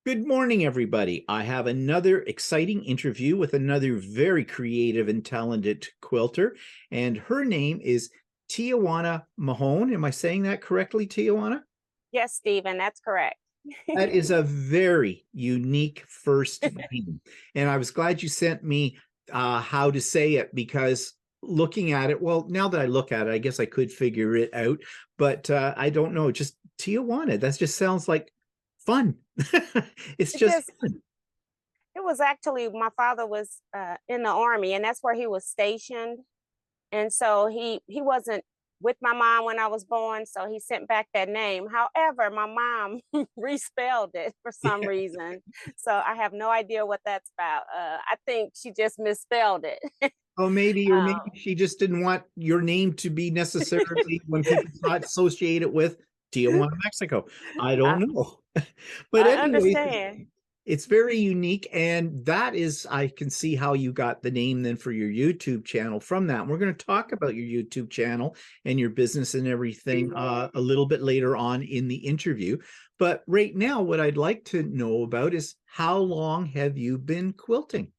Good morning, everybody. I have another exciting interview with another very creative and talented quilter, and her name is Teajuana Mahone. Am I saying that correctly, Teajuana? Yes, Stephen, that's correct. That is a very unique first name, and I was glad you sent me how to say it because looking at it, well, now that I look at it, I guess I could figure it out, but I don't know. Just Teajuana, that just sounds like fun. It's It just just fun. it was actually my father was in the army, and that's where he was stationed. And so he wasn't with my mom when I was born, so he sent back that name. However, my mom respelled it for some reason, so I have no idea what that's about. I think she just misspelled it. Oh, maybe, or maybe um, she just didn't want your name to be necessarily when people not associate it with Tijuana, Mexico. I don't I, know. But I anyway, understand. it's very unique, and that is, I can see how you got the name then for your YouTube channel from that. We're going to talk about your YouTube channel and your business and everything a little bit later on in the interview. But right now, what I'd like to know about is how long have you been quilting?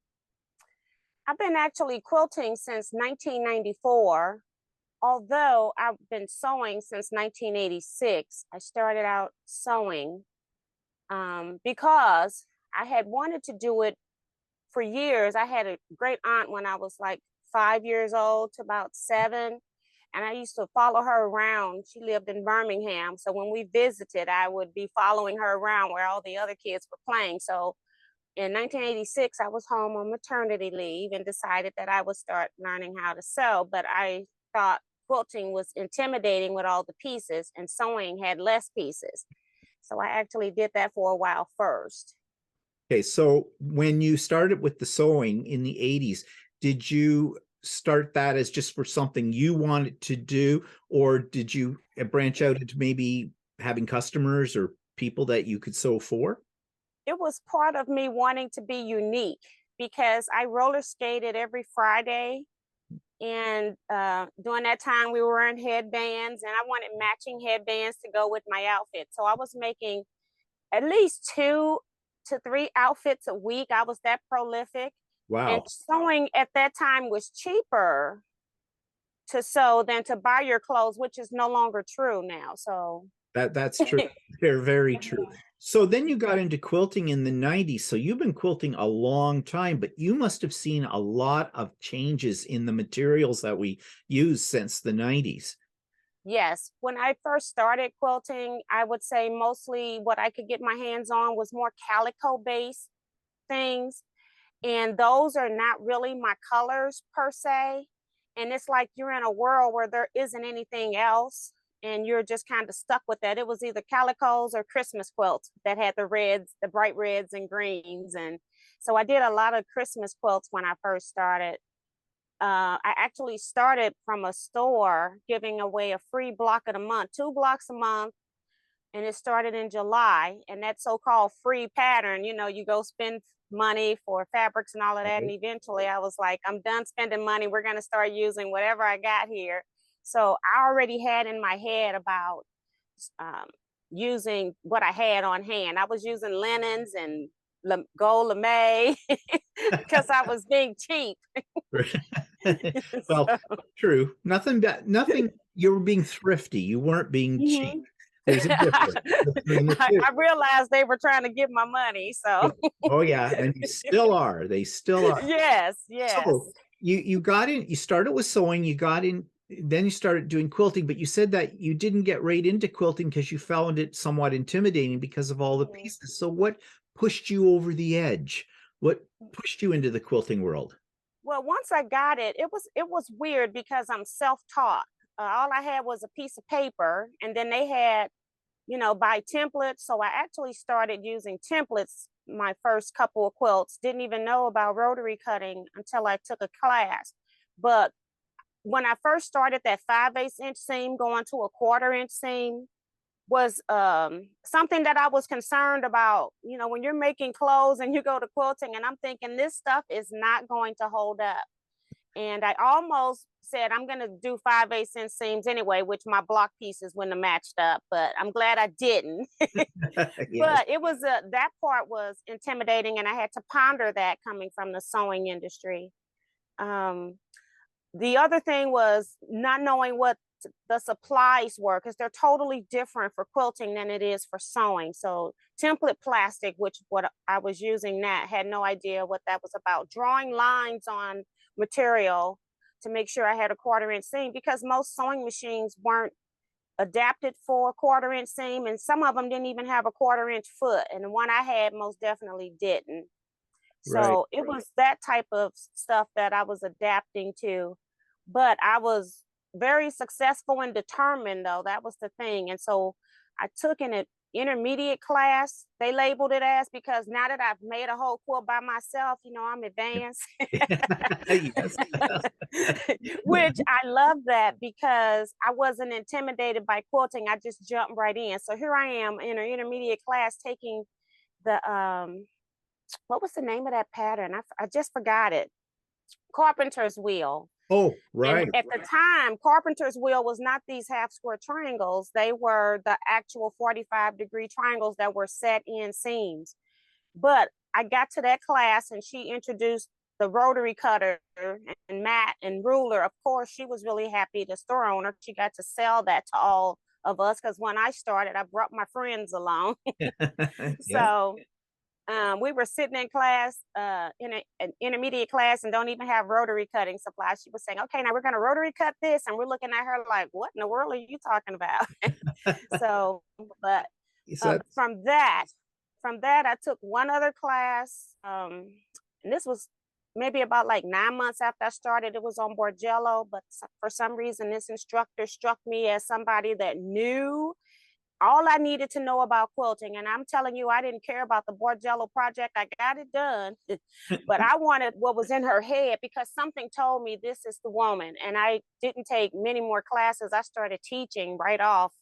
I've been actually quilting since 1994. Although I've been sewing since 1986. I started out sewing because I had wanted to do it for years. I had a great aunt when I was like 5 years old to about 7. And I used to follow her around. She lived in Birmingham. So when we visited, I would be following her around where all the other kids were playing. So in 1986, I was home on maternity leave and decided that I would start learning how to sew. But I thought quilting was intimidating with all the pieces, and sewing had less pieces. So I actually did that for a while first. Okay, so when you started with the sewing in the 80s, did you start that as just for something you wanted to do, or did you branch out into maybe having customers or people that you could sew for? It was part of me wanting to be unique because I roller skated every Friday. And during that time, we were wearing headbands, and I wanted matching headbands to go with my outfit. So I was making at least 2 to 3 outfits a week. I was that prolific. And Wow, sewing at that time was cheaper to sew than to buy your clothes, which is no longer true now. So that's true. They're very true. So then you got into quilting in the 90s. So you've been quilting a long time, but you must have seen a lot of changes in the materials that we use since the 90s. yes, when I first started quilting, I would say mostly what I could get my hands on was more calico based things. And those are not really my colors per se. And it's like you're in a world where there isn't anything else, and you're just kind of stuck with that. It was either calicos or Christmas quilts that had the reds, the bright reds and greens. And so I did a lot of Christmas quilts when I first started. I actually started from a store giving away a free block of the month, 2 blocks a month, and it started in July. And that so-called free pattern, you go spend money for fabrics and all of that. And eventually I was like, I'm done spending money. We're going to start using whatever I got here. So I already had in my head about um, using what I had on hand. I was using linens and gold lame because I was being cheap. Well, So, true. Nothing, you were being thrifty. You weren't being cheap. mhm. There's a difference between the two. I realized they were trying to get my money. So Oh yeah, and you still are. They still are. yes, So yes. you got in, you started with sewing, you got in, then you started doing quilting, but you said that you didn't get right into quilting because you found it somewhat intimidating because of all the Mhm. pieces. So what pushed you over the edge? What pushed you into the quilting world? Well, once I got it, it was weird because I'm self-taught. All I had was a piece of paper, and then they had, buy templates. So I actually started using templates my first couple of quilts. Didn't even know about rotary cutting until I took a class. But when I first started, that 5/8 inch seam going to a 1/4 inch seam was something that I was concerned about. When you're making clothes and you go to quilting, and I'm thinking this stuff is not going to hold up. And I almost said I'm going to do 5/8 inch seams anyway, which my block pieces wouldn't have matched up, but I'm glad I didn't. Yes. But it was that part was intimidating, and I had to ponder that coming from the sewing industry. Um, the other thing was not knowing what the supplies were, because they're totally different for quilting than it is for sewing. So template plastic, which what I was using, that had no idea what that was about. Drawing lines on material to make sure I had a 1/4 inch seam, because most sewing machines weren't adapted for a 1/4 inch seam, and some of them didn't even have a 1/4 inch foot, and the one I had most definitely didn't. Right. So it was that type of stuff that I was adapting to. But I was very successful and determined, though. That was the thing. And so I took an intermediate class, they labeled it as, because now that I've made a whole quilt by myself, I'm advanced. Yes. Which I love that, because I wasn't intimidated by quilting. I just jumped right in. So here I am in an intermediate class taking the what was the name of that pattern? I just forgot it. Carpenter's wheel. Oh, And right. at the time, carpenter's wheel was not these half square triangles. They were the actual 45-degree triangles that were set in seams. But I got to that class and she introduced the rotary cutter and mat and ruler. Of course, she was really happy, the store owner. She got to sell that to all of us, because when I started, I brought my friends along. Yeah. So we were sitting in class, in an intermediate class, and don't even have rotary cutting supplies. She was saying, okay, now we're going to rotary cut this. And we're looking at her like, what in the world are you talking about? So, but So that's from that, I took one other class. And this was maybe about like 9 months after I started. It was on Borgello, but for some reason, this instructor struck me as somebody that knew all I needed to know about quilting. And I'm telling you, I didn't care about the Borgello project. I got it done, but I wanted what was in her head, because something told me this is the woman. And I didn't take many more classes. I started teaching right off.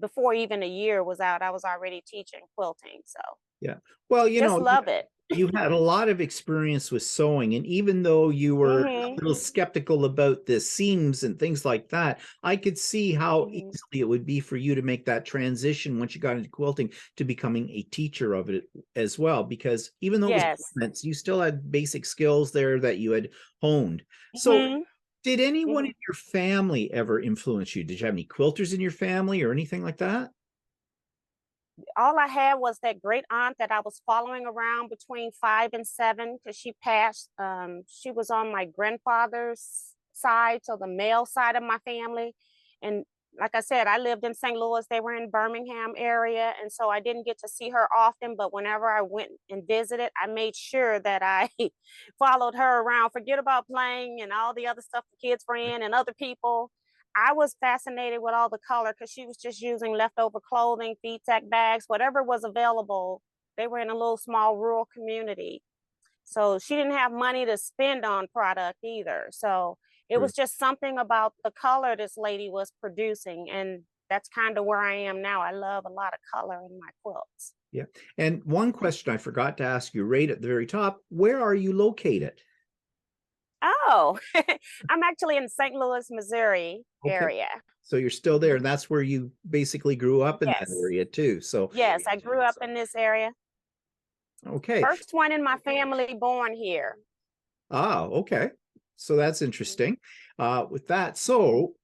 Before even a year was out, I was already teaching quilting. So yeah. Well, just love it. you had a lot of experience with sewing, and even though you were a Mm-hmm. little skeptical about the seams and things like that, I could see how Mm-hmm. easily it would be for you to make that transition once you got into quilting to becoming a teacher of it as well, because even though it was Yes. garments, you still had basic skills there that you had honed. So Mm-hmm. did anyone Mm-hmm. in your family ever influence you? Did you have any quilters in your family or anything like that? All I had was that great aunt that I was following around between 5 and 7, because she passed. She was on my grandfather's side, so the male side of my family. And like I said, I lived in St. Louis. They were in Birmingham area, and so I didn't get to see her often. But whenever I went and visited, I made sure that I followed her around. Forget about playing and all the other stuff the kids were in and other people. I was fascinated with all the color, because she was just using leftover clothing, feed tech bags, whatever was available. They were in a little small rural community. So she didn't have money to spend on product either. So it Sure. was just something about the color this lady was producing. And that's kind of where I am now. I love a lot of color in my quilts. Yeah. And one question I forgot to ask you right at the very top, where are you located? Oh, I'm actually in St. Louis, Missouri Okay. area. So you're still there, and Mhm. that's where you basically grew up in that Yes. area too. So, Yes, I grew up in this area. okay. First one in my family born here. Ah, okay. So that's Mhm. interesting. With that, so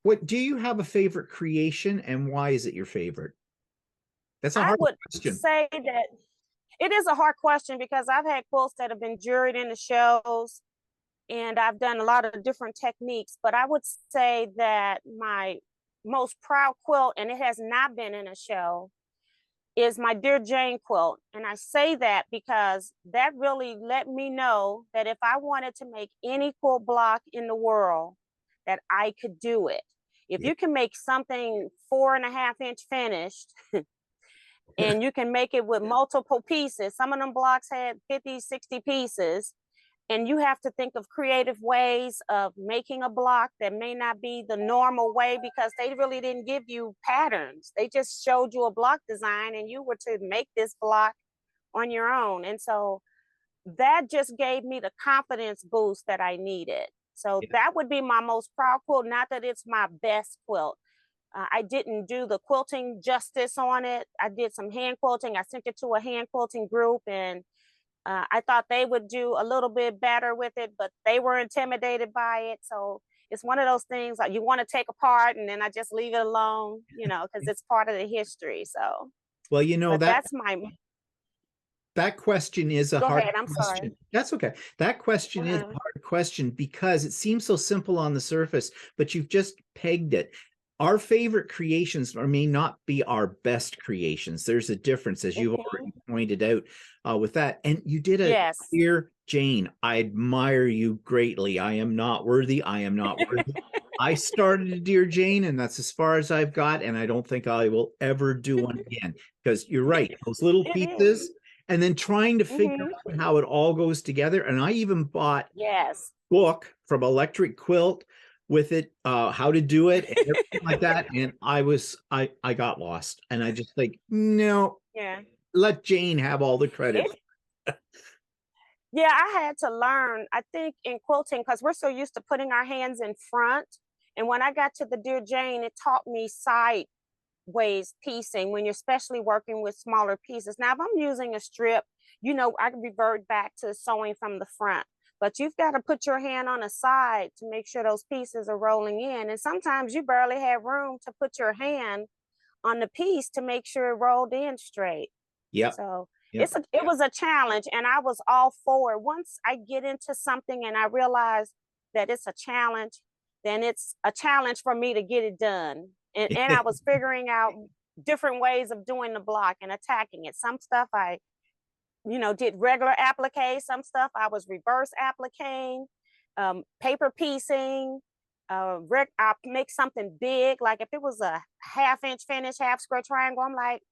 what do you have a favorite creation and why is it your favorite? That's a I hard would question. say that it is a hard question, because I've had quilts that have been juried in the shows, and I've done a lot of different techniques. But I would say that my most proud quilt, and it has not been in a show, is my Dear Jane quilt. And I say that because that really let me know that if I wanted to make any quilt block in the world, that I could do it. If Yeah. you can make something 4.5 inch finished, and you can make it with multiple pieces. Some of them blocks had 50, 60 pieces. And you have to think of creative ways of making a block that may not be the normal way, because they really didn't give you patterns. They just showed you a block design and you were to make this block on your own. And so that just gave me the confidence boost that I needed. So Yeah. that would be my most proud quilt. Not that it's my best quilt. I didn't do the quilting justice on it. I did some hand quilting. I sent it to a hand quilting group, and I thought they would do a little bit better with it, but they were intimidated by it. So it's one of those things like you want to take apart, and then I just leave it alone, because it's part of the history. So, Well, but that that's my. that question is a Go hard ahead. I'm sorry. question. That's okay. That question is a Uh-huh. hard question because it seems so simple on the surface, but you've just pegged it. Our favorite creations may not be our best creations. There's a difference, as you've Hmm. already pointed out with that. And you did a Yes. Dear Jane. I admire you greatly. I am not worthy. I am not worthy. I started a Dear Jane, and that's as far as I've got. And I don't think I will ever do one again because you're right. Those little It is. pieces and then trying to figure Hmm. out how it all goes together. And I even bought Yes. book from Electric Quilt with it, how to do it and everything like that. And I got lost. And I just like, no, Yeah. let Jane have all the credit. It Yeah, I had to learn, I think, in quilting, because we're so used to putting our hands in front. And when I got to the Dear Jane, it taught me sideways piecing when you're especially working with smaller pieces. Now, if I'm using a strip, I can revert back to sewing from the front. But you've got to put your hand on the side to make sure those pieces are rolling in. And sometimes you barely have room to put your hand on the piece to make sure it rolled in straight. Yep. So Yep. it was a challenge, and I was all for it. Once I get into something and I realize that it's a challenge, then it's a challenge for me to get it done. And I was figuring out different ways of doing the block and attacking it. Some stuff I, did regular applique, some stuff I was reverse appliquing, paper piecing. I make something big, like if it was a half-inch finish, half square triangle, I'm like,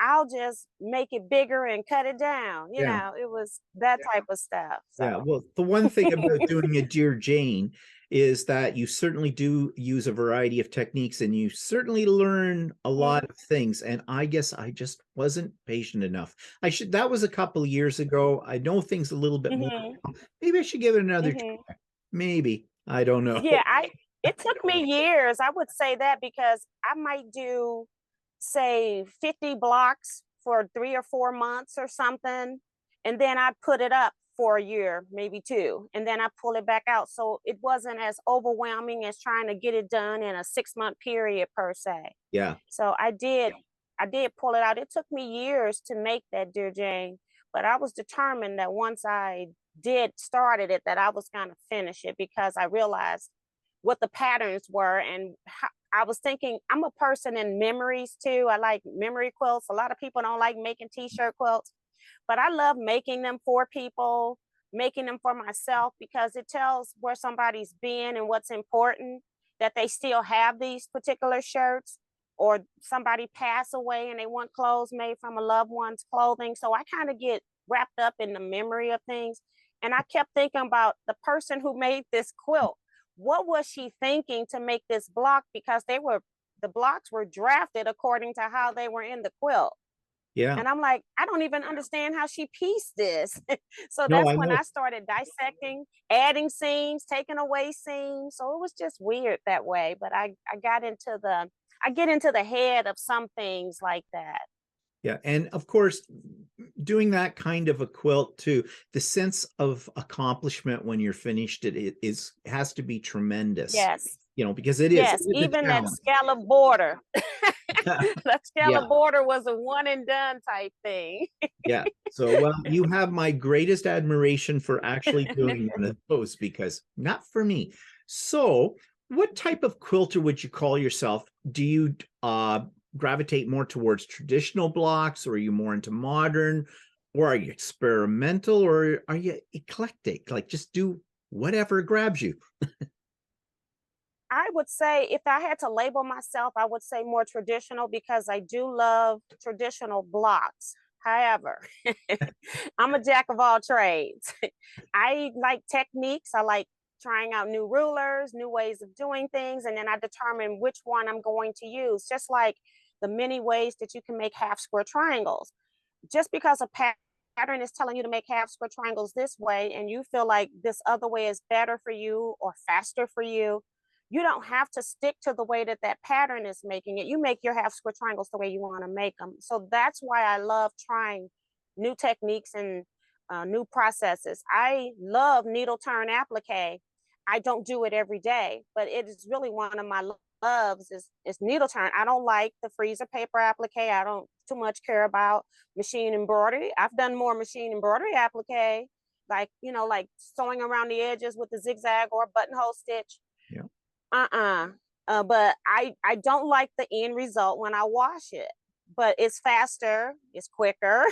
I'll just make it bigger and cut it down. Yeah. It was that type of stuff. Yeah, So, well, the one thing about doing a Dear Jane is that you certainly do use a variety of techniques and you certainly learn a lot of things. And I guess I just wasn't patient enough. That was a couple of years ago. I know things a little bit more. hmm Maybe I should give it another hmm try. Maybe. I don't know. yeah, it took me years. I would say that because I might do, say, 50 blocks for 3 or 4 months or something. And then I put it up for a year, maybe two, and then I pull it back out. So it wasn't as overwhelming as trying to get it done in a 6-month period per se. Yeah. So I did pull it out. It took me years to make that Dear Jane, but I was determined that once I did started it, that I was going to finish it because I realized what the patterns were, and how, I was thinking I'm a person in memories too. I like memory quilts. A lot of people don't like making t-shirt quilts, but I love making them for people, making them for myself, because it tells where somebody's been and what's important, that they still have these particular shirts, or somebody pass away and they want clothes made from a loved one's clothing. So I kind of get wrapped up in the memory of things. And I kept thinking about the person who made this quilt. What was she thinking to make this block? Because the blocks were drafted according to how they were in the quilt. Yeah. And I'm like, I don't even understand how she pieced this. So No, that's I when know. I started dissecting, adding seams, taking away seams. So it was just weird that way. But I get into the head of some things like that. Yeah. And of course, doing that kind of a quilt too, the sense of accomplishment when you're finished it is has to be tremendous, Yes. because it Yes. is a Even that challenge. scallop border. That Yeah. scallop border was a one and done type thing. Yeah. So, well, you have my greatest admiration for actually doing one of those because not for me. So, what type of quilter would you call yourself? Do you gravitate more towards traditional blocks, or are you more into modern, or are you experimental, or are you eclectic? Like just do whatever grabs you. I would say if I had to label myself, I would say more traditional because I do love traditional blocks. However, I'm a jack of all trades. I like techniques. I like trying out new rulers, new ways of doing things, and then I determine which one I'm going to use. Just like the many ways that you can make half square triangles. Just because a pattern pattern is telling you to make half square triangles this way and you feel like this other way is better for you or faster for you, you don't have to stick to the way that that pattern is making it. You make your half square triangles the way you want to make them. So that's why I love trying new techniques and new processes. I love needle turn applique. I don't do it every day, but it is really one of my loves is needle turn. I don't like the freezer paper applique. I don't too much care about machine embroidery. I've done more machine embroidery applique, like, you know, like sewing around the edges with the zigzag or buttonhole stitch. Yeah. But I don't like the end result when I wash it. But it's faster, it's quicker.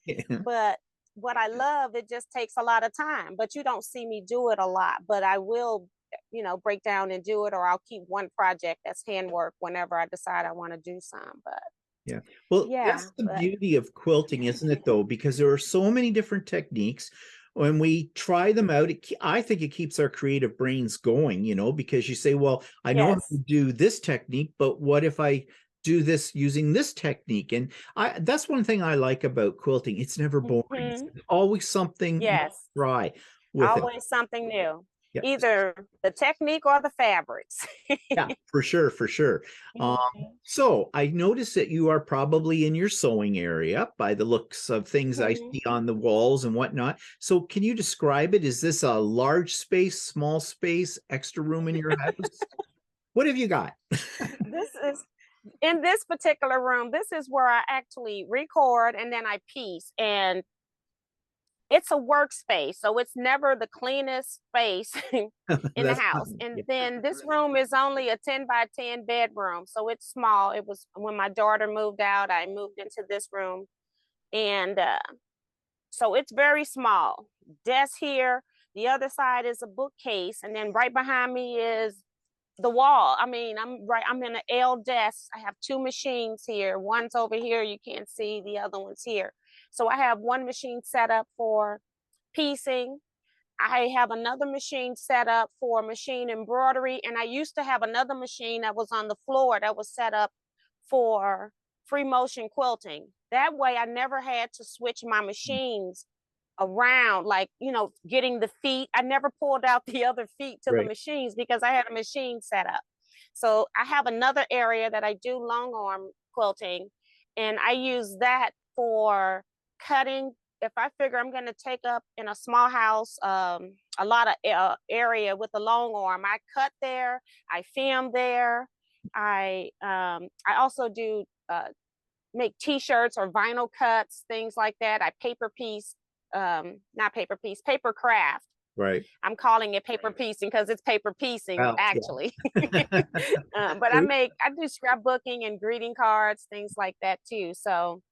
Yeah. But what I love, it just takes a lot of time. But you don't see me do it a lot. But I will, you know, break down and do it, or I'll keep one project that's handwork whenever I decide I want to do some. But Yeah. Well, yeah, that's the but beauty of quilting, isn't it, though? Because there are so many different techniques. When we try them out, I think it keeps our creative brains going, you know, because you say, well, I know how to yes. do this technique, but what if I do this using this technique? And that's one thing I like about quilting. It's never boring. It's Hmm. always something new to Yes. try with it. Always something new. Yeah. Either the technique or the fabrics. Yeah, for sure, for sure. Um, Mhm. so I noticed that you are probably in your sewing area by the looks of things I Mhm. see on the walls and whatnot. So can you describe it? Is this a large space, small space, extra room in your house? What have you got? This is in this particular room, this is where I actually record and then I piece. And it's a workspace, so it's never the cleanest space in the That's house. fine. And Yeah, then this room is only a 10 by 10 bedroom, so it's small. It was when my daughter moved out, I moved into this room. And so it's very small. Desk here, the other side is a bookcase, and then right behind me is the wall. I mean, I'm in an L desk. I have two machines here. One's over here, you can't see, the other one's here. So I have one machine set up for piecing. I have another machine set up for machine embroidery. And I used to have another machine that was on the floor that was set up for free motion quilting. That way I never had to switch my machines around, like, you know, getting the feet. I never pulled out the other feet to the right. machines because I had a machine set up. So I have another area that I do long arm quilting, and I use that for cutting. If I figure I'm going to take up in a small house a lot of area with the long arm, I cut there, I film there. I also do make t-shirts or vinyl cuts, things like that. I paper piece, not paper piece, paper craft. Right. I'm calling it paper piecing because it's paper piecing Well, actually. yeah. But I do scrapbooking and greeting cards, things like that too. So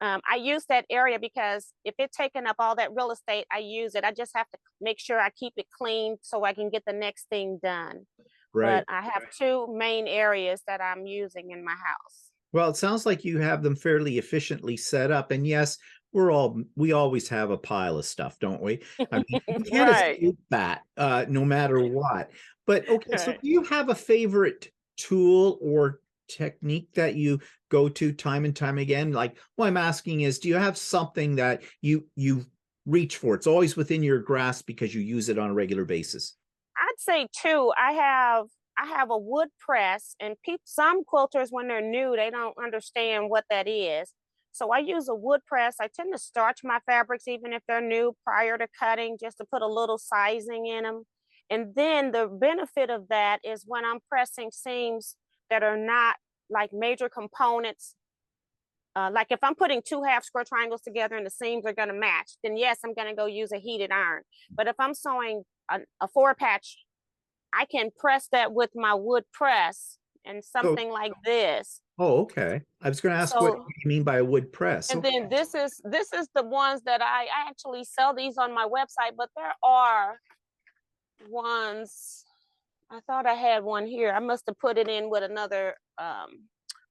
I use that area because if it's taking up all that real estate, I use it. I just have to make sure I keep it clean so I can get the next thing done. But Right. I have two main areas that I'm using in my house. Well, it sounds like you have them fairly efficiently set up. And yes, we always have a pile of stuff, don't we? I mean, you can't Right. escape that, no matter what. But okay, so do Right. you have a favorite tool or technique that you go to time and time again? Like, what I'm asking is, do you have something that you reach for? It's always within your grasp because you use it on a regular basis. I'd say two. I have a wood press, and some quilters when they're new, they don't understand what that is. So I use a wood press. I tend to starch my fabrics even if they're new prior to cutting, just to put a little sizing in them. And then the benefit of that is when I'm pressing seams that are not like major components, like if I'm putting two half square triangles together and the seams are going to match, then yes, I'm going to go use a heated iron. But if I'm sewing a four patch, I can press that with my wood press and So, something like this. oh, okay. I was going to ask what So, you mean by a wood press. and Okay. then this is the ones that I actually sell these on my website, but there are ones. I thought I had one here. I must have put it in with another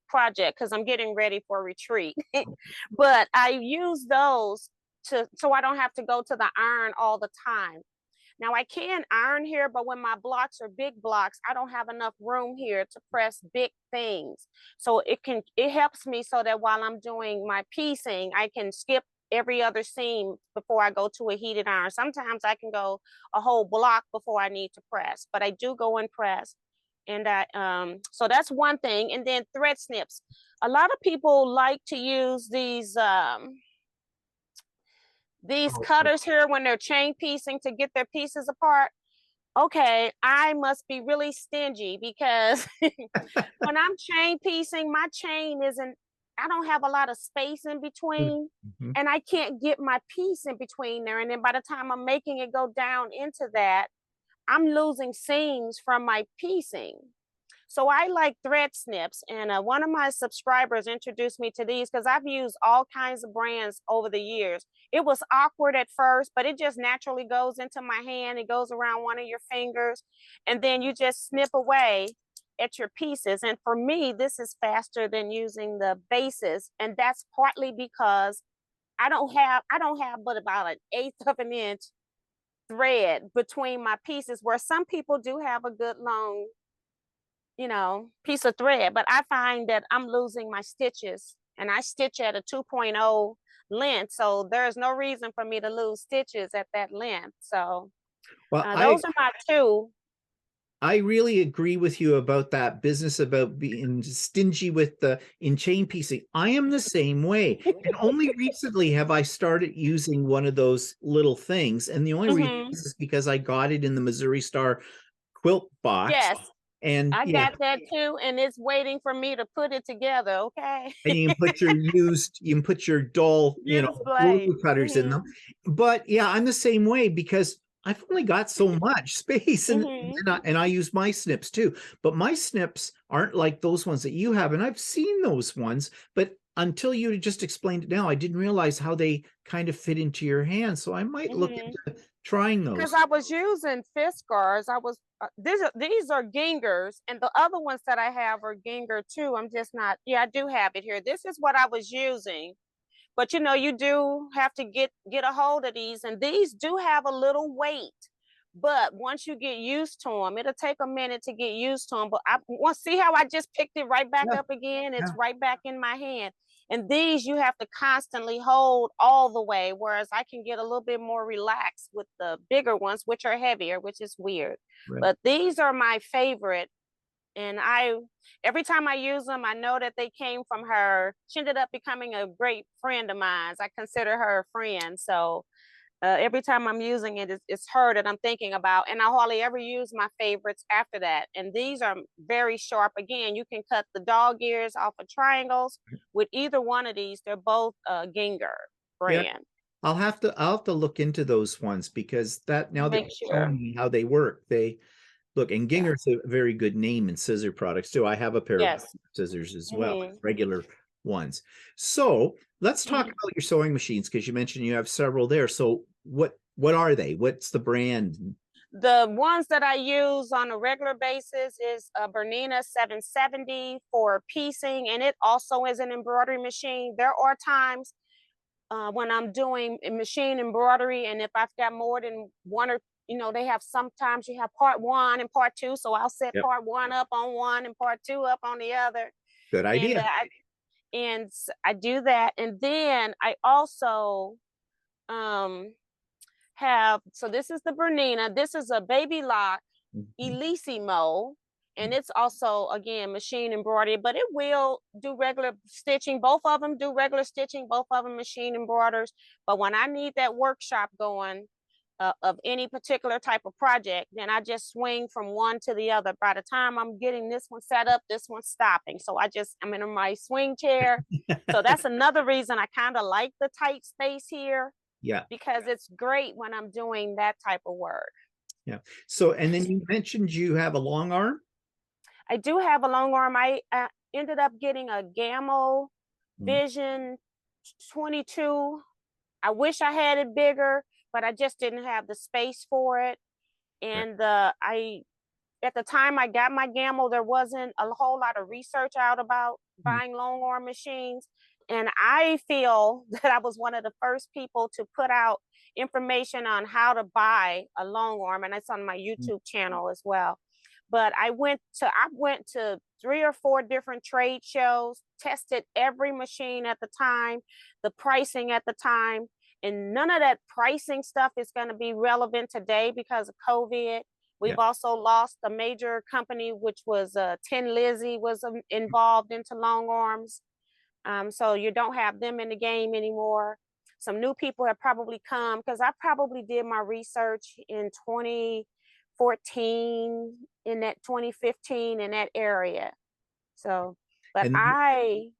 project because I'm getting ready for a retreat. But I use those to so I don't have to go to the iron all the time. Now I can iron here, but when my blocks are big blocks, I don't have enough room here to press big things. So it helps me so that while I'm doing my piecing, I can skip every other seam before I go to a heated iron. Sometimes I can go a whole block before I need to press, but I do go and press. And so that's one thing. And then thread snips. A lot of people like to use these Oh, cutters here when they're chain piecing to get their pieces apart. Okay, I must be really stingy because when I'm chain piecing, my chain isn't, I don't have a lot of space in between, mhm. and I can't get my piece in between there. And then by the time I'm making it go down into that, I'm losing seams from my piecing. So I like thread snips, and one of my subscribers introduced me to these because I've used all kinds of brands over the years. It was awkward at first, but it just naturally goes into my hand. It goes around one of your fingers, and then you just snip away at your pieces. And for me, this is faster than using the bases, and that's partly because I don't have but about an eighth of an inch thread between my pieces, where some people do have a good long, piece of thread, but I find that I'm losing my stitches, and I stitch at a 2.0 length. So there's no reason for me to lose stitches at that length. So Well, those are my two. I really agree with you about that business about being stingy with the in chain piecing. I am the same way. And only recently have I started using one of those little things. And the only reason Hmm. is because I got it in the Missouri Star quilt box. Yes, And I yeah, got that too, and it's waiting for me to put it together. Okay. and you can put your dull, Use glue blade. cutters in Hmm. them. But yeah, I'm the same way because I've only got so much space, and Hmm. I use my snips too. But my snips aren't like those ones that you have, and I've seen those ones, but until you just explained it now, I didn't realize how they kind of fit into your hand. So I might look Hmm. into trying Because those. I was using Fiskars. I was these are gingers, and the other ones that I have are ginger too. I'm just not. Yeah, I do have it here. This is what I was using, but you do have to get a hold of these, and these do have a little weight. But once you get used to them, it'll take a minute to get used to them. But I want to see how I just picked it right back Yeah, up again. It's yeah, right back in my hand. And these you have to constantly hold all the way, whereas I can get a little bit more relaxed with the bigger ones, which are heavier, which is weird. right. But these are my favorite. And every time I use them, I know that they came from her. She ended up becoming a great friend of mine. I consider her a friend. So every time I'm using it, it's her that I'm thinking about. And I hardly ever use my favorites after that. And these are very sharp. Again, you can cut the dog ears off of triangles with either one of these. They're both Ginger Yeah. brand. I'll have to look into those ones because that now that Make you're sure. showing me how they work, they look, and Yeah. Ginger's a very good name in scissor products too. I have a pair of Yes. scissors as well, Hmm. regular ones. So let's talk Hmm. about your sewing machines because you mentioned you have several there. So what are they? What's the brand? The ones that I use on a regular basis is a Bernina 770 for piecing, and it also is an embroidery machine. There are times when I'm doing machine embroidery, and if I've got more than one or they have sometimes you have part one and part two, so I'll set Yep, part one up on one and part two up on the other, good and idea. I do that, and then I also um have so this is the Bernina. This is a baby lock Mhm. Elissimo, and it's also again machine embroidery, but it will do regular stitching. Both of them do regular stitching, both of them machine embroiders. But when I need that workshop going of any particular type of project, then I just swing from one to the other. By the time I'm getting this one set up, this one's stopping. So I'm in my swing chair. So that's another reason I kind of like the tight space here, Yeah, because it's great when I'm doing that type of work. yeah. So and then you mentioned you have a long arm. I do have a long arm. I ended up getting a Gamma Mm, Vision 22. I wish I had it bigger, but I just didn't have the space for it. right. And I at the time I got my Gamma, there wasn't a whole lot of research out about Mm, buying long arm machines. And I feel that I was one of the first people to put out information on how to buy a long arm, and it's on my mm, YouTube channel as well. But I went to 3 or 4 different trade shows, tested every machine at the time, the pricing at the time, and none of that pricing stuff is going to be relevant today because of COVID. Yeah. We've also lost a major company, which was Tin Lizzy was involved into Longarms. So you don't have them in the game anymore. Some new people have probably come because I probably did my research in 2014, in that 2015, in that area. So, but And I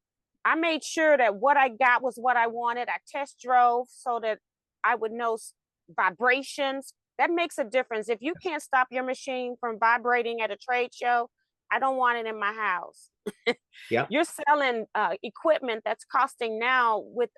made sure that what I got was what I wanted. I test drove so that I would know vibrations. That makes a difference. If you can't stop your machine from vibrating at a trade show, I don't want it in my house. yeah, You're selling equipment that's costing now with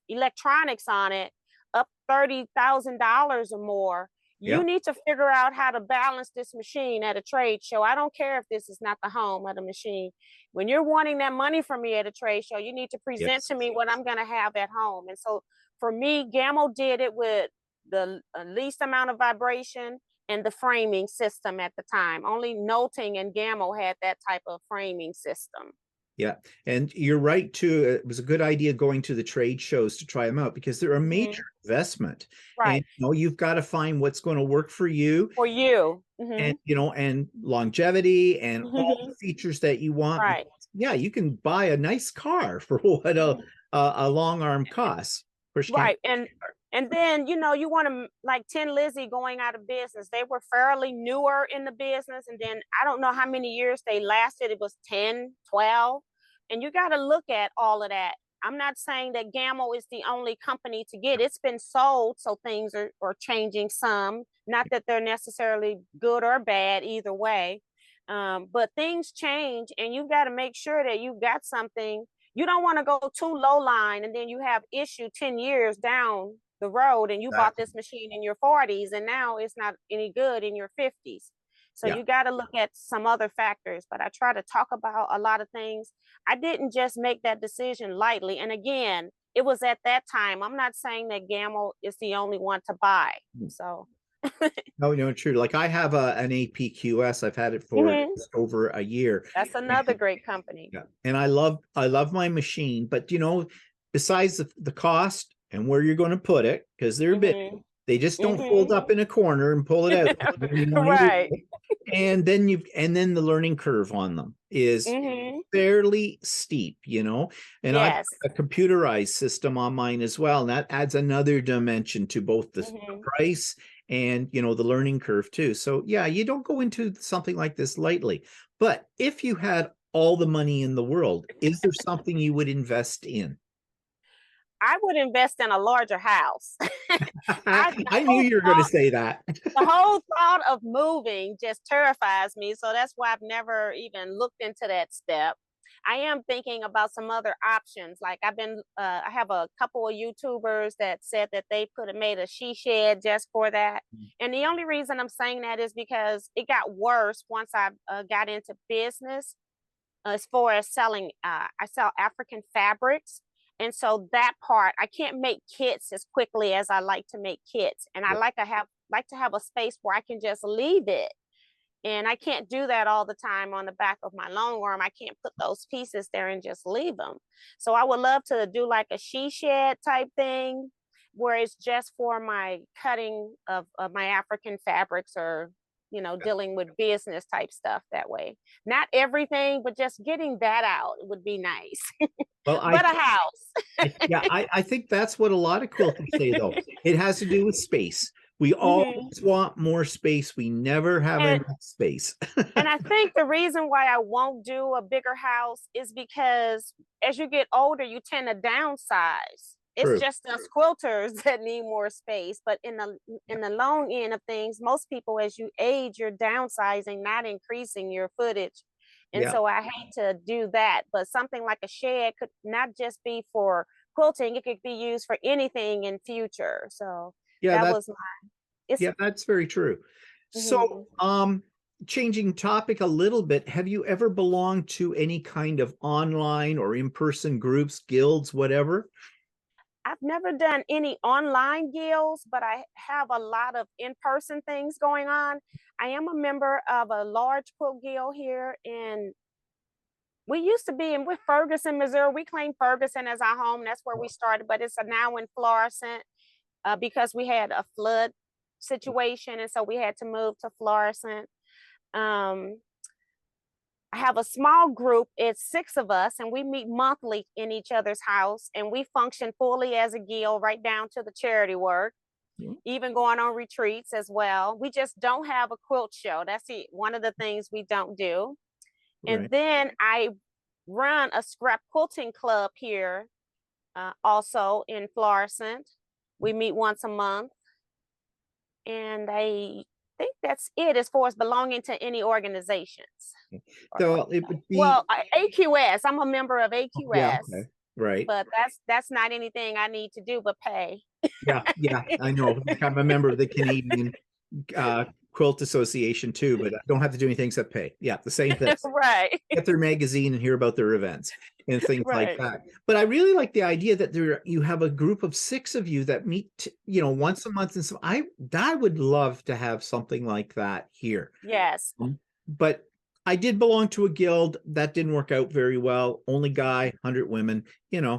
electronics on it up $30,000 or more. yeah, You need to figure out how to balance this machine at a trade show. I don't care if this is not the home of the machine. When you're wanting that money from me at a trade show, you need to present yes. to me what I'm going to have at home. And so for me, Gammo did it with the least amount of vibration and the framing system at the time. Only Nolting and Gammo had that type of framing system. Yeah, and you're right too. It was a good idea going to the trade shows to try them out because they're a major investment, Right. and you've got to find what's going to work for you, For you. and and longevity and all the features that you want. Right. Yeah, you can buy a nice car for what a long arm costs. Of course, you can't. Right. And then, you want to, like Tin Lizzy going out of business. They were fairly newer in the business. And then I don't know how many years they lasted. It was 10, 12. And you got to look at all of that. I'm not saying that Gammo is the only company to get. It's been sold, so things are changing some. Not that they're necessarily good or bad either way. But things change, and you've got to make sure that you've got something. You don't want to go too low line and then you have issue 10 years down the road and you bought Exactly. this machine in your 40s and now it's not any good in your 50s. So Yeah. you got to look at some other factors, but I try to talk about a lot of things. I didn't just make that decision lightly. And again, it was at that time. I'm not saying that Gammo is the only one to buy. So No, true. Like I have an APQS. I've had it for Mhm. just over a year. That's another great company. Yeah. And I love my machine, but besides the cost and where you're going to put it, because they're big, hmm they just don't fold hmm up in a corner and pull it out when you want to use Right. it. And then the learning curve on them is hmm fairly steep, and I've got Yes. a computerized system on mine as well. And that adds another dimension to both the hmm price and the learning curve too. So yeah, you don't go into something like this lightly. But if you had all the money in the world, is there something you would invest in? I would invest in a larger house. The I knew whole you were going to thought, say that. the whole thought of moving just terrifies me. So that's why I've never even looked into that step. I am thinking about some other options. Like I have a couple of YouTubers that said that they made a she shed just for that. And the only reason I'm saying that is because it got worse once I got into business as far as selling. I sell African fabrics. And so that part, I can't make kits as quickly as I like to make kits. And I Yeah. like to have a space where I can just leave it. And I can't do that all the time on the back of my long arm. I can't put those pieces there and just leave them. So I would love to do like a she shed type thing where it's just for my cutting of my African fabrics or, dealing with business type stuff that way. Not everything, but just getting that out would be nice. Well, But a house. yeah, I think that's what a lot of quilters say, though. It has to do with space. We Mhm. always want more space. We never have And enough space. And I think the reason why I won't do a bigger house is because as you get older, you tend to downsize. It's True. just us quilters that need more space. But in the long end of things, most people, as you age, you're downsizing, not increasing your footage. And Yeah. so I hate to do that. But something like a shed could not just be for quilting; it could be used for anything in future. So Yeah, that that's was my. It's yeah, that's very true. So, mhm. changing topic a little bit, have you ever belonged to any kind of online or in-person groups, guilds, whatever? I've never done any online guilds, but I have a lot of in-person things going on. I am a member of a large quilt guild here in we used to be in with Ferguson, Missouri. We claim Ferguson as our home. That's where we started, but it's now in Florissant because we had a flood situation, and so we had to move to Florissant. Um, I have a small group. It's 6 of us, and we meet monthly in each other's house, and we function fully as a guild, right down to the charity work, Yeah. even going on retreats as well. We just don't have a quilt show. That's one of the things we don't do. And Right. then I run a scrap quilting club here, also in Florissant. We meet once a month, and I think that's it as far as belonging to any organizations. So it would be, Well, AQS. I'm a member of yeah, AQS, okay. Right. but that's not anything I need to do but pay. Yeah, yeah, I know. I'm a member of the Canadian uh, Quilt Association too, but I don't have to do anything except pay. Yeah, the same thing. Right. Get their magazine and hear about their events and things like Right. that. But I really like the idea that you have a group of 6 of you that meet, once a month. And so I would love to have something like that here. Yes. But I did belong to a guild that didn't work out very well. Only guy, 100 women, Yeah.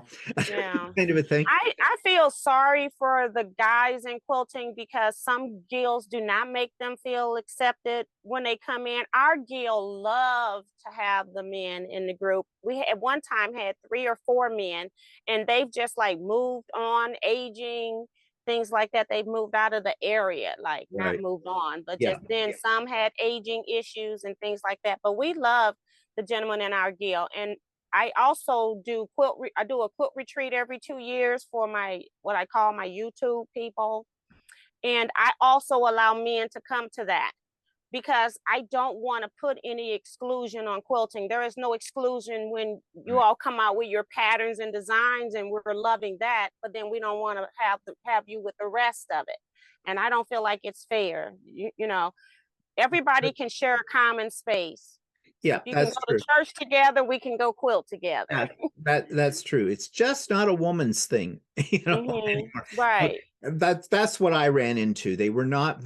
kind of a thing. I feel sorry for the guys in quilting because some guilds do not make them feel accepted when they come in. Our guild loved to have the men in the group. We at one time had 3 or 4 men, and they've just like moved on, aging, things like that. They've moved out of the area, like not Right. moved on, but Yeah. just then some had aging issues and things like that. But we love the gentlemen in our guild. And I also do I do a quilt retreat every 2 years for my what I call my YouTube people. And I also allow men to come to that because I don't want to put any exclusion on quilting. There is no exclusion when you all come out with your patterns and designs, and we're loving that, but then we don't want to have you with the rest of it. And I don't feel like it's fair. Everybody can share a common space. Yeah, If you can that's go to true. church together, we can go quilt together. That's true. It's just not a woman's thing, anymore. But Right. that's what I ran into. They were not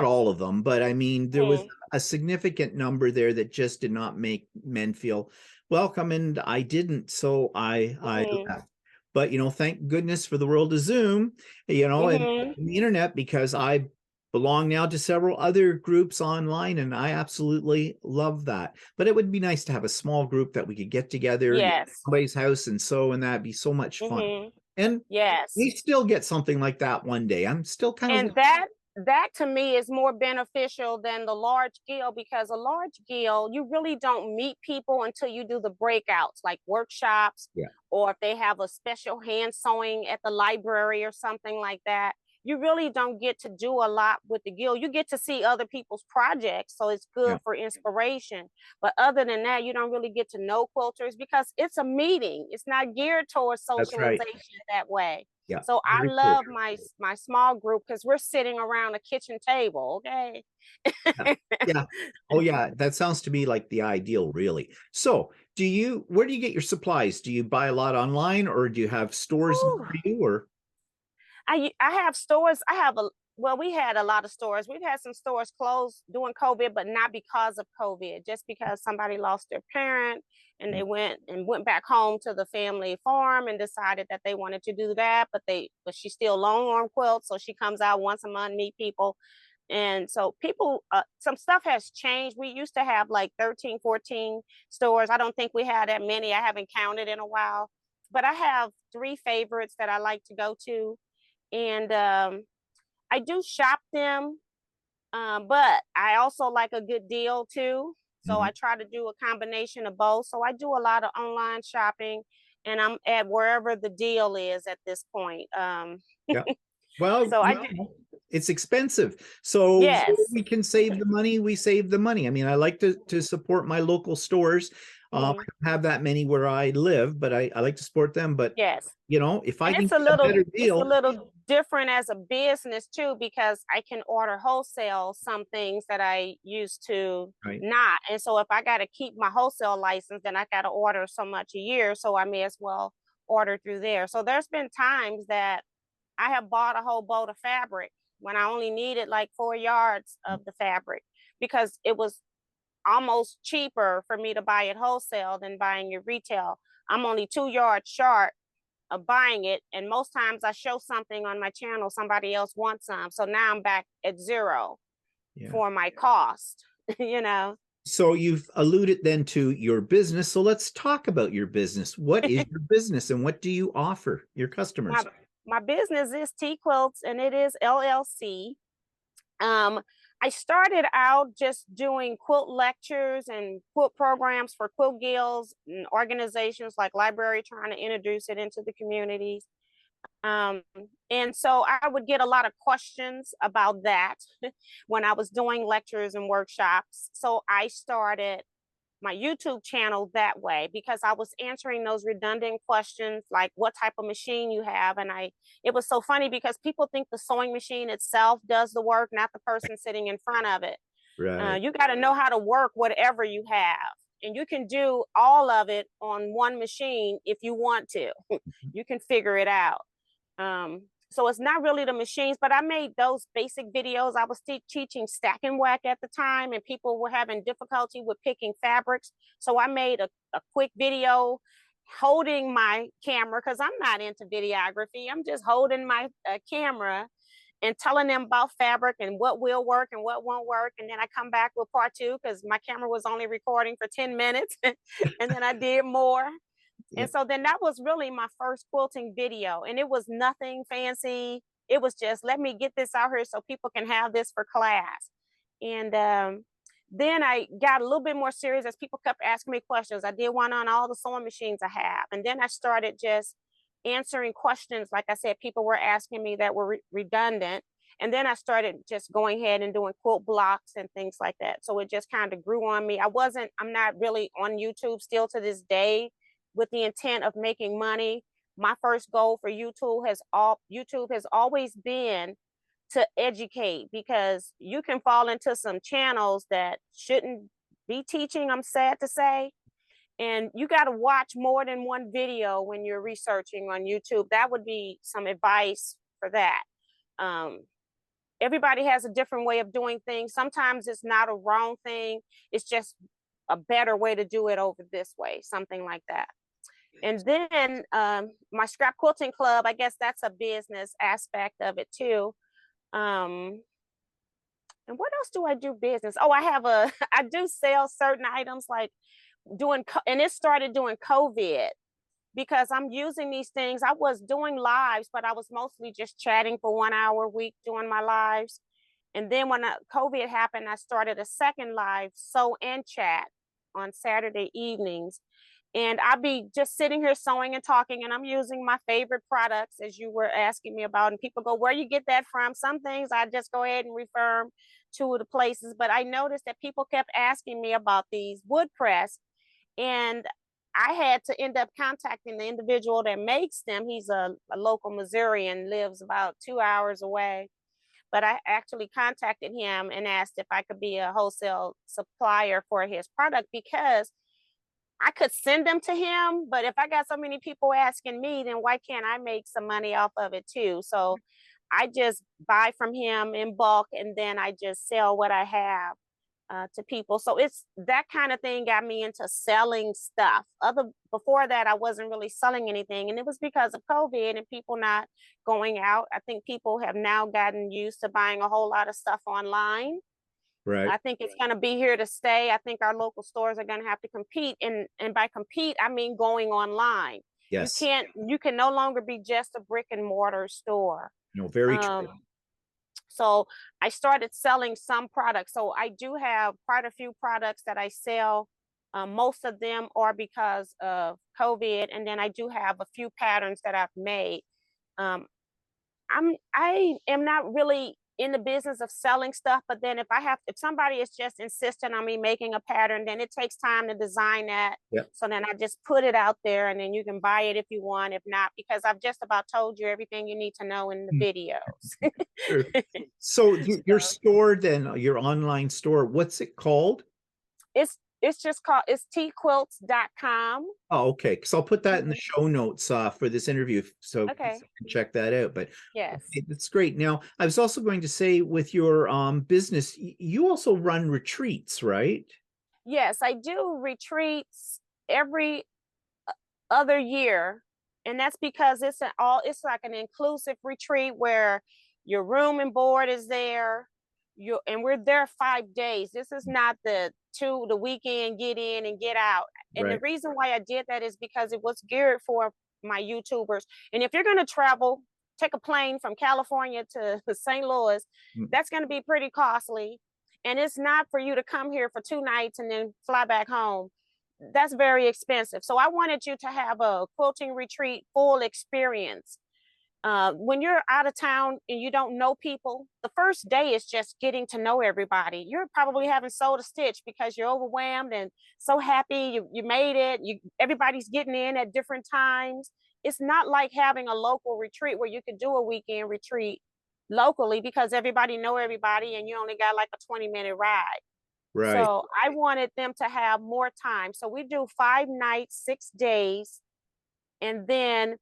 all of them, but I mean, there was a significant number there that just did not make men feel welcome, and I didn't, so I left. But thank goodness for the world of Zoom, and the internet, because I belong now to several other groups online, and I absolutely love that. But it would be nice to have a small group that we could get together, Yes. somebody's house, and so, and that'd be so much fun. And Yes. we still get something like that one day. I'm still kind of And that to me is more beneficial than the large guild, because a large guild, you really don't meet people until you do the breakouts, like workshops, Yeah. or if they have a special hand sewing at the library or something like that. You really don't get to do a lot with the guild. You get to see other people's projects, so it's good Yeah. for inspiration. But other than that, you don't really get to know quilters because it's a meeting. It's not geared towards That's right. socialization that way. Yeah. So I Very true. love my small group because we're sitting around a kitchen table. Okay. Yeah. Oh yeah, that sounds to me like the ideal, really. So where do you get your supplies? Do you buy a lot online, or do you have stores Ooh. near you, or? I have stores. We had a lot of stores. We've had some stores closed during COVID, but not because of COVID, just because somebody lost their parent and they went back home to the family farm and decided that they wanted to do that. But she's still long-arm quilt, so she comes out once a month, meet people. And so some stuff has changed. We used to have like 13, 14 stores. I don't think we had that many. I haven't counted in a while, but I have 3 favorites that I like to go to. And I do shop them, but I also like a good deal too. So I try to do a combination of both. So I do a lot of online shopping, and I'm at wherever the deal is at this point. Yeah. Well, So I do. it's expensive. So where Yes. we can save the money, we save the money. I mean, I like to support my local stores. I don't have that many where I live, but I like to support them. But Yes. if I And can it's a get a better little deal, different as a business too, because I can order wholesale some things that I used to right? not. And so if I got to keep my wholesale license, then I got to order so much a year. So I may as well order through there. So there's been times that I have bought a whole boat of fabric when I only needed like 4 yards of the fabric, because it was almost cheaper for me to buy it wholesale than buying it retail. I'm only 2 yards short of buying it. And most times I show something on my channel, somebody else wants some. So now I'm back at zero Yeah. for my cost, you know. So you've alluded then to your business. So let's talk about your business. What is your business and what do you offer your customers? My business is T Quilts, and it is LLC. I started out just doing quilt lectures and quilt programs for quilt guilds and organizations like library, trying to introduce it into the communities. Um, and so I would get a lot of questions about that when I was doing lectures and workshops. So I started my YouTube channel that way, because I was answering those redundant questions like what type of machine you have. And it was so funny because people think the sewing machine itself does the work, not the person sitting in front of it. Right. You got to know how to work whatever you have. And you can do all of it on one machine if you want to. You can figure it out. So it's not really the machines, but I made those basic videos. I was teaching stack and whack at the time, and people were having difficulty with picking fabrics. So I made a quick video holding my camera, because I'm not into videography. I'm just holding my camera and telling them about fabric and what will work and what won't work. And then I come back with part two, because my camera was only recording for 10 minutes. And then I did more. And so then that was really my first quilting video. And it was nothing fancy. It was just, let me get this out here so people can have this for class. And then I got a little bit more serious as people kept asking me questions. I did one on all the sewing machines I have. And then I started just answering questions. Like I said, people were asking me that were redundant. And then I started just going ahead and doing quilt blocks and things like that. So it just kind of grew on me. I'm not really on YouTube still to this day with the intent of making money. My first goal for YouTube has always been to educate, because you can fall into some channels that shouldn't be teaching, I'm sad to say. And you got to watch more than one video when you're researching on YouTube. That would be some advice for that. Everybody has a different way of doing things. Sometimes it's not a wrong thing. It's just a better way to do it over this way, something like that. And then my scrap quilting club, I guess that's a business aspect of it too. And what else do I do business? Oh, I do sell certain items, like and it started during COVID, because I'm using these things. I was doing lives, but I was mostly just chatting for 1 hour a week doing my lives. And then when COVID happened, I started a second live, sew and chat, on Saturday evenings. And I'll be just sitting here sewing and talking, and I'm using my favorite products, as you were asking me about. And people go, where you get that from? Some things I just go ahead and refer them to the places. But I noticed that people kept asking me about these wood press. And I had to end up contacting the individual that makes them. He's a local Missourian, lives about 2 hours away. But I actually contacted him and asked if I could be a wholesale supplier for his product, because I could send them to him, but if I got so many people asking me, then why can't I make some money off of it too? So I just buy from him in bulk, and then I just sell what I have to people. So it's that kind of thing got me into selling stuff. Before that, I wasn't really selling anything, and it was because of COVID and people not going out. I think people have now gotten used to buying a whole lot of stuff online. Right. I think it's going to be here to stay. I think our local stores are going to have to compete. And by compete, I mean going online. Yes. You can no longer be just a brick and mortar store. No, very true. So I started selling some products. So I do have quite a few products that I sell. Most of them are because of COVID. And then I do have a few patterns that I've made. I am not really in the business of selling stuff, but then if somebody is just insistent on me making a pattern, then it takes time to design that. Yep. So then I just put it out there, and then you can buy it if you want. If not, because I've just about told you everything you need to know in the videos. Sure. So your store then, your online store, what's it called? It's It's just called, it's tquilts.com. Oh, okay. Because I'll put that in the Mhm. show notes for this interview, so Okay. you can check that out. But Yes. okay, that's great. Now, I was also going to say, with your business, you also run retreats, right? Yes, I do retreats every other year, and that's because it's like an inclusive retreat where your room and board is there. You and we're there 5 days. This is not the weekend get in and get out. And the Right. reason why I did that is because it was geared for my YouTubers. And if you're going to travel, take a plane from California to St. Louis, Mm. that's going to be pretty costly. And it's not for you to come here for 2 nights and then fly back home. That's very expensive. So I wanted you to have a quilting retreat full experience. When you're out of town and you don't know people, the first day is just getting to know everybody. You're probably haven't sold a stitch because you're overwhelmed and so happy you made it. Everybody's getting in at different times. It's not like having a local retreat where you could do a weekend retreat locally because everybody know everybody and you only got like a 20-minute ride. Right. So I wanted them to have more time. So we do 5 nights, 6 days, and then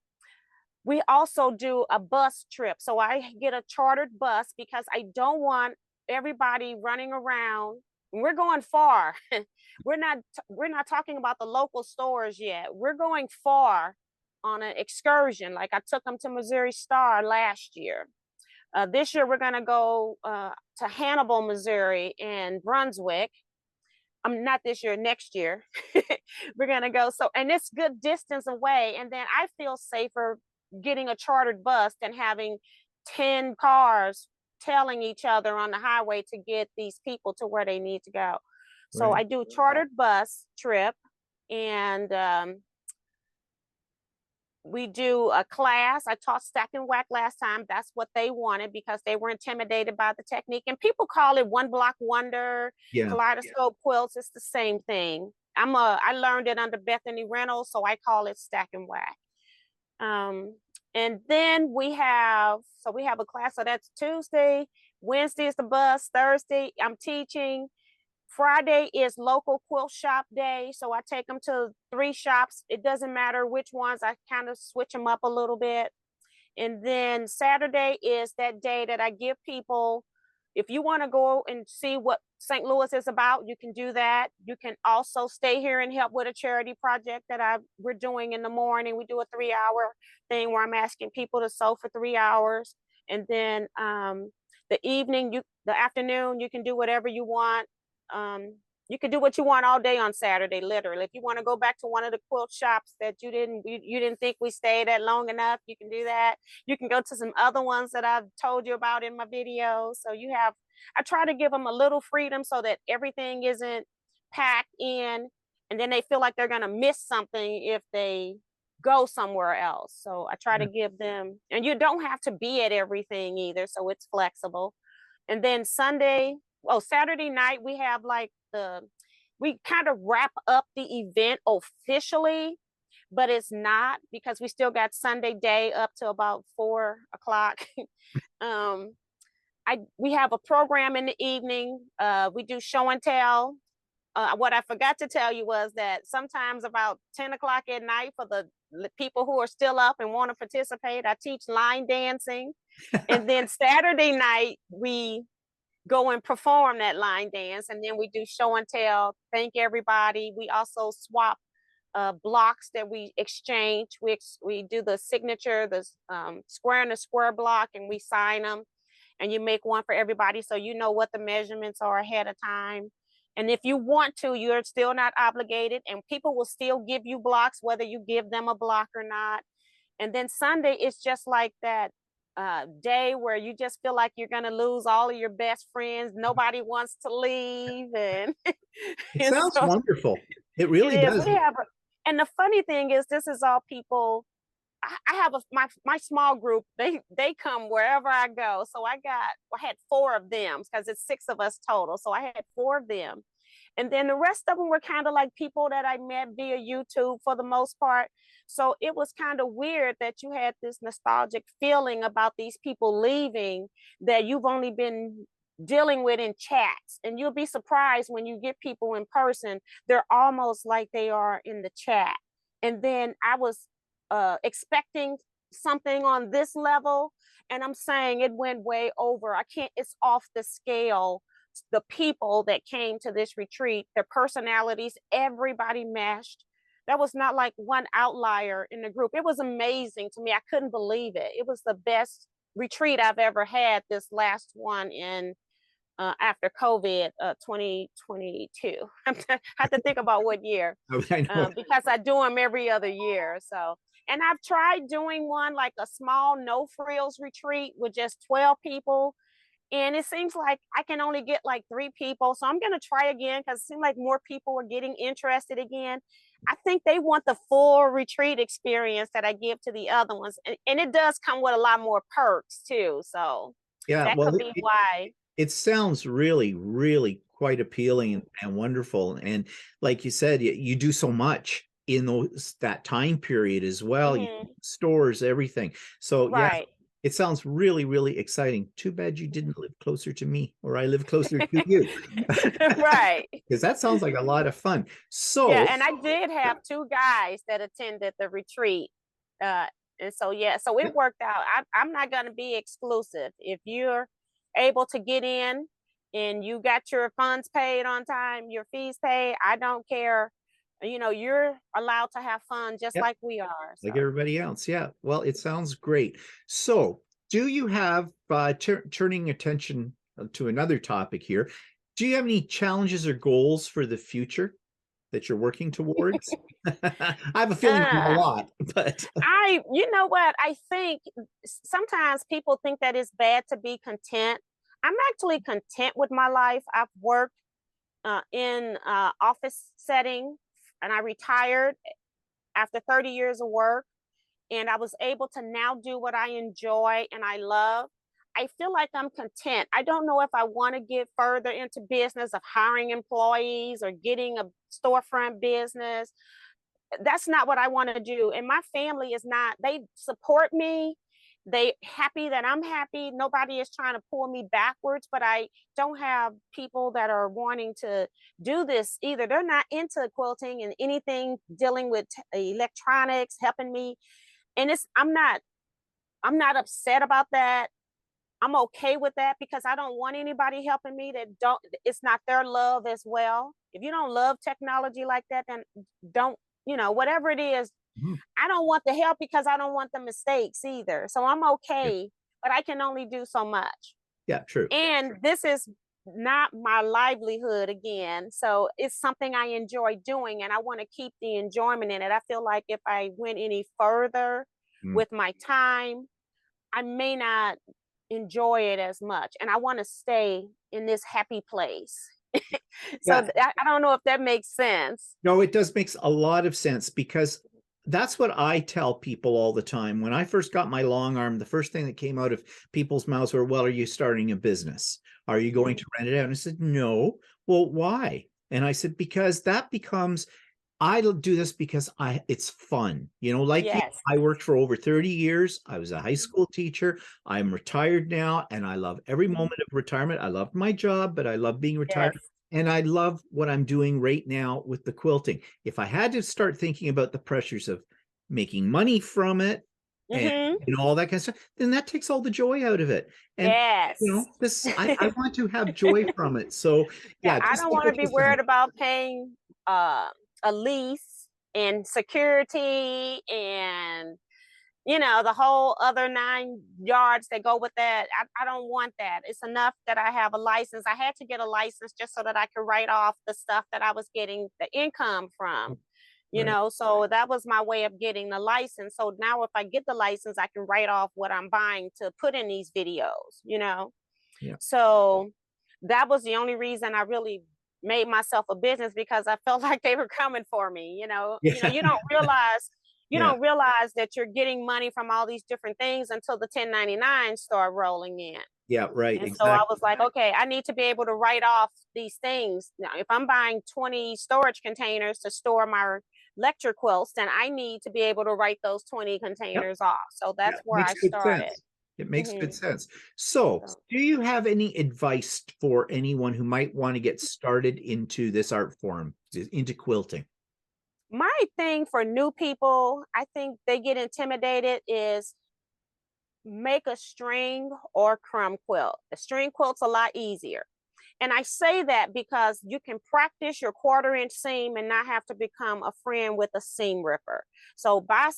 we also do a bus trip. So I get a chartered bus because I don't want everybody running around. We're going far. We're not talking about the local stores yet. We're going far on an excursion. Like I took them to Missouri Star last year. This year we're going to go to Hannibal, Missouri, and Brunswick. I'm not this year, next year. We're gonna go. So, and it's good distance away. And then I feel safer getting a chartered bus than having 10 cars telling each other on the highway to get these people to where they need to go. So Right. I do a chartered bus trip, and we do a class. I taught stack and whack last time. That's what they wanted because they were intimidated by the technique. And people call it one block wonder, Yeah. kaleidoscope quilts. It's the same thing. I learned it under Bethany Reynolds, so I call it stack and whack. Um, and then we have a class. So that's Tuesday. Wednesday is the bus. Thursday, I'm teaching. Friday is local quilt shop day. So I take them to 3 shops. It doesn't matter which ones. I kind of switch them up a little bit. And then Saturday is that day that I give people, if you want to go and see what St. Louis is about, you can do that. You can also stay here and help with a charity project that we're doing in the morning. We do a 3-hour thing where I'm asking people to sew for 3 hours. And then the afternoon, you can do whatever you want. You can do what you want all day on Saturday, literally. If you want to go back to one of the quilt shops that you didn't think we stayed at long enough, you can do that. You can go to some other ones that I've told you about in my videos. So I try to give them a little freedom so that everything isn't packed in, and then they feel like they're gonna miss something if they go somewhere else. So I try to give them, and you don't have to be at everything either, so it's flexible. And then Saturday night, we have we kind of wrap up the event officially, but it's not because we still got Sunday day up to about 4 o'clock. um, we have a program in the evening. We do show and tell. What I forgot to tell you was that sometimes about 10 o'clock at night, for the people who are still up and want to participate, I teach line dancing. And then Saturday night, we go and perform that line dance, and then we do show and tell, thank everybody. We also swap blocks that we exchange. We do the signature, the square and the square block, and we sign them, and you make one for everybody so you know what the measurements are ahead of time. And if you want to, you're still not obligated, and people will still give you blocks whether you give them a block or not. And then Sunday is just like that day where you just feel like you're going to lose all of your best friends. Nobody wants to leave. And, It and sounds so wonderful. It it really is. does. And the funny thing is, this is all people. I have my small group. They come wherever I go. So I had 4 of them because it's 6 of us total. So I had 4 of them. And then the rest of them were kind of like people that I met via YouTube for the most part. So it was kind of weird that you had this nostalgic feeling about these people leaving, that you've only been dealing with in chats. And you'll be surprised when you get people in person, they're almost like they are in the chat. And then I was expecting something on this level, and I'm saying it went way over. I can't, it's off the scale. The people that came to this retreat, their personalities, everybody meshed. There was not like one outlier in the group. It was amazing to me. I couldn't believe it. It was the best retreat I've ever had, this last one in after COVID, 2022. I have to think about what year, I know. because I do them every other year. So, and I've tried doing one like a small no frills retreat with just 12 people. And it seems like I can only get like 3 people. So I'm going to try again because it seems like more people are getting interested again. I think they want the full retreat experience that I give to the other ones. And it does come with a lot more perks too. So Yeah, that well, could be why. it sounds really, really quite appealing and wonderful. And like you said, you do so much in that time period as well. You Mhm. stores everything. So yeah, Right. it sounds really, really exciting. Too bad you didn't live closer to me, or I live closer to you. Right. Because that sounds like a lot of fun. Yeah, So and I did have 2 guys that attended the retreat. Uh, and so yeah, so it worked out. I'm not going to be exclusive. If you're able to get in and you got your funds paid on time, your fees paid, I don't care. You know, you're allowed to have fun just yeah, like we are. like So everybody else. Yeah. Well, it sounds great. So, do you have turning attention to another topic here? Do you have any challenges or goals for the future that you're working towards? I have a feeling you have a uh lot, but you know what? I think sometimes people think that it's bad to be content. I'm actually content with my life. I've worked in office setting, and I retired after 30 years of work, and I was able to now do what I enjoy and I love. I feel like I'm content. I don't know if I want to get further into business of hiring employees or getting a storefront business. That's not what I want to do. And my family is not, they support me. They happy that I'm happy. Nobody is trying to pull me backwards, but I don't have people that are wanting to do this either. They're not into quilting and anything dealing with electronics, helping me. And I'm not upset about that. I'm okay with that because I don't want anybody helping me that don't, it's not their love as well. If you don't love technology like that, then don't, whatever it is, Mhm. I don't want the help because I don't want the mistakes either. So I'm Yeah, okay, but I can only do so much. yeah, true. And this is not my livelihood again. So it's something I enjoy doing and I want to keep the enjoyment in it. I feel like if I went any further Mm. with my time, I may not enjoy it as much. And I want to stay in this happy place. So Yeah, I don't know if that makes sense. no, it does makes a lot of sense because that's what I tell people all the time. When I first got my long arm, the first thing that came out of people's mouths were, "Well, are you starting a business? Are you going Mhm. to rent it out?" And I said, "No." "Well, why?" And I said, "Because that becomes I do this because it's fun. Like you, Yes. I worked for over 30 years. I was a high school teacher. I'm retired now, and I love every moment of retirement. I love my job, but I love being retired. Yes. And I love what I'm doing right now with the quilting. If I had to start thinking about the pressures of making money from it and Hmm. all that kind of stuff, then that takes all the joy out of it. And Yes. this I want to have joy from it. So Yeah, yeah, I just don't like want to what be you said. worried about paying a lease and security and the whole other 9 yards that go with that. I don't want that. It's enough that I have a license. I had to get a license just so that I could write off the stuff that I was getting the income from. Right. So that was my way of getting the license. So now if I get the license, I can write off what I'm buying to put in these videos. Yeah. So that was the only reason I really made myself a business because I felt like they were coming for me. Yeah. You don't realize you Yeah. don't realize that you're getting money from all these different things until the 1099 start rolling in. Yeah, right, And so I was exactly. like, okay, I need to be able to write off these things. Now, if I'm buying 20 storage containers to store my lecture quilts, then I need to be able to write those 20 Yep. containers off. So Yeah, that's where makes I good started. sense. It makes good Mhm. sense. So, So do you have any advice for anyone who might want to get started into this art form, into quilting? my thing for new people, I think they get intimidated is make a string or crumb quilt. A string quilt's a lot easier. And I say that because you can practice your 1/4 inch seam and not have to become a friend with a seam ripper. So buy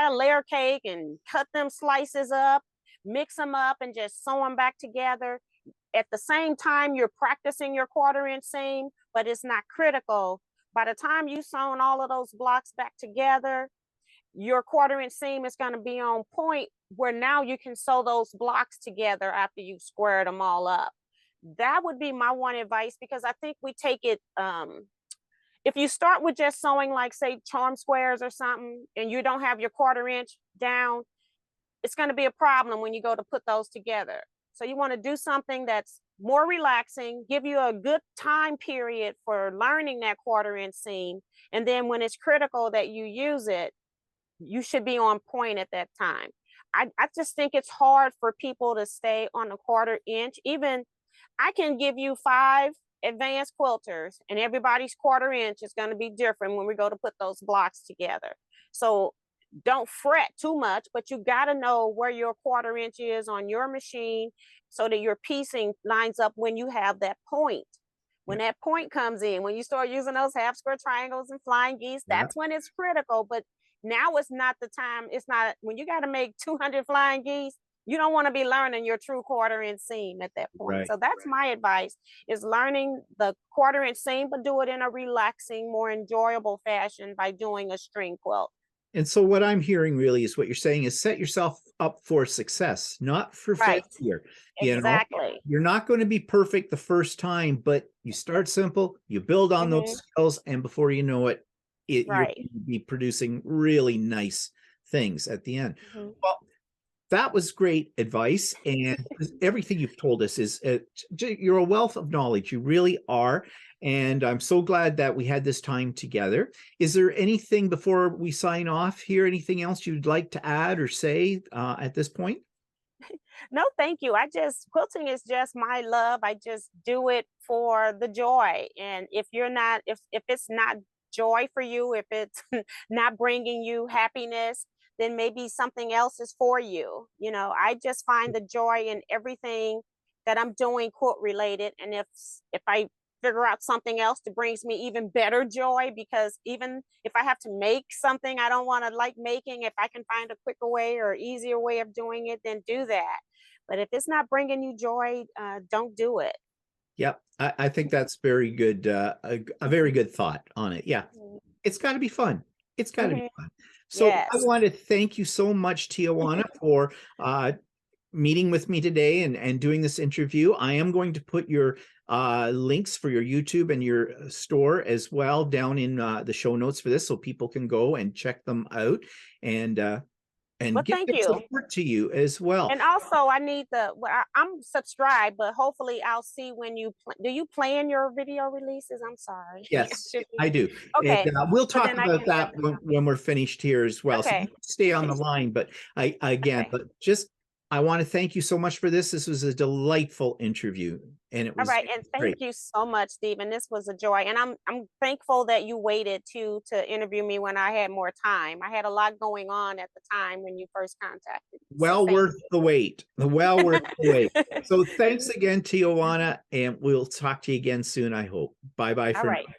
a layer cake and cut them slices up, mix them up and just sew them back together. At the same time, you're practicing your 1/4 inch seam, but it's not critical. By the time you sewn all of those blocks back together, your 1/4 inch seam is going to be on point where now you can sew those blocks together after you've squared them all up. That would be my one advice because I think we take it if you start with just sewing like say charm squares or something and you don't have your 1/4 inch down, it's going to be a problem when you go to put those together. So you want to do something that's more relaxing, give you a good time period for learning that 1/4 inch seam, and then when it's critical that you use it, you should be on point at that time. I just think it's hard for people to stay on a 1/4 inch. Even I can give you 5 advanced quilters, and everybody's 1/4 inch is going to be different when we go to put those blocks together. So don't fret too much, but you got to know where your 1/4 inch is on your machine so that your piecing lines up when you have that point. Yeah. When that point comes in, when you start using those half square triangles and flying geese, Yeah. that's when it's critical. But now it's not the time. It's not when you got to make 200 flying geese. You don't want to be learning your true 1/4 inch seam at that point. Right. So that's my advice: is learning the 1/4 inch seam, but do it in a relaxing, more enjoyable fashion by doing a string quilt. And so what I'm hearing really is what you're saying is set yourself up for success, not for Right. failure. You know, Exactly. you're not going to be perfect the first time, but you start simple, you build on those Hmm. skills, and before you know it, you're Right. going to be producing really nice things at the end. Hmm. Well, that was great advice, and everything you've told us is you're a wealth of knowledge. You really are, and I'm so glad that we had this time together. Is there anything before we sign off here? Anything else you'd like to add or say at this point? No, thank you. I just quilting is just my love. I just do it for the joy. And if you're not, if it's not joy for you, if it's not bringing you happiness, then maybe something else is for you. You know, I just find the joy in everything that I'm doing quilt related. And if I figure out something else that brings me even better joy, because even if I have to make something I don't want to like making, if I can find a quicker way or easier way of doing it, then do that. But if it's not bringing you joy, don't do it. Yep, I think that's very good, a very good thought on it. Yeah, Mhm. it's got to be fun. It's got to be Mhm. fun. So I Yes. want to thank you so much, Tijuana, for meeting with me today and doing this interview. I am going to put your links for your YouTube and your store as well down in the show notes for this so people can go and check them out and uh, and Well, give thank their you. support to you as well. And also, I need the. Well, I'm subscribed, but hopefully, I'll see when you do. You plan your video releases? I'm sorry. I Yes, should be. I do. And Okay, we'll so talk then I about can. that when we're finished here as well. So you Okay. can stay on the line, but again, Okay. but just I want to thank you so much for this. This was a delightful interview, and it All was right, and great. thank you so much, Stephen. This was a joy, and I'm thankful that you waited to interview me when I had more time. I had a lot going on at the time when you first contacted me. So Well thank worth the wait. Well worth the wait. you. So thanks again, Tijuana, and we'll talk to you again soon, I hope. Bye bye All for right. now.